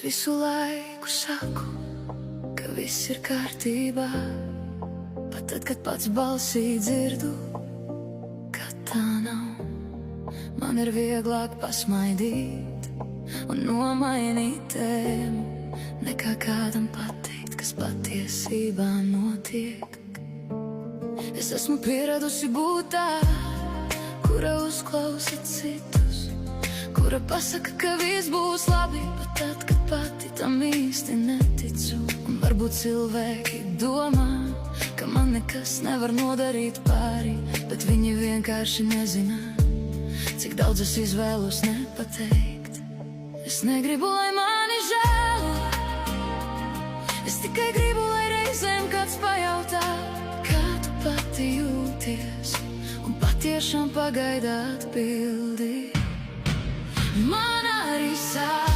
visu laiku saku, ka viss ir kārtībā, pat tad, kad pats balsī dzirdu, ka tā nav. Man ir vieglāk pasmaidīt un nomainīt tēmu, nekā kādam pateikt, kas patiesībā notiek. Es esmu pieradusi būt tā, kura uzklausa citus, kura pasaka, ka viss būs labi, pat tad, kad pati tam īsti neticu. Un varbūt cilvēki domā, ka man nekas nevar nodarīt pāri, bet viņi vienkārši nezina, cik daudz es izvēlos nepateikt. Es negribu, lai mani žēlo, es tikai gribu, lai reizēm kāds pajautā, kā tu pati jūties, un patiešām pagaida atbildi. Man arī sāp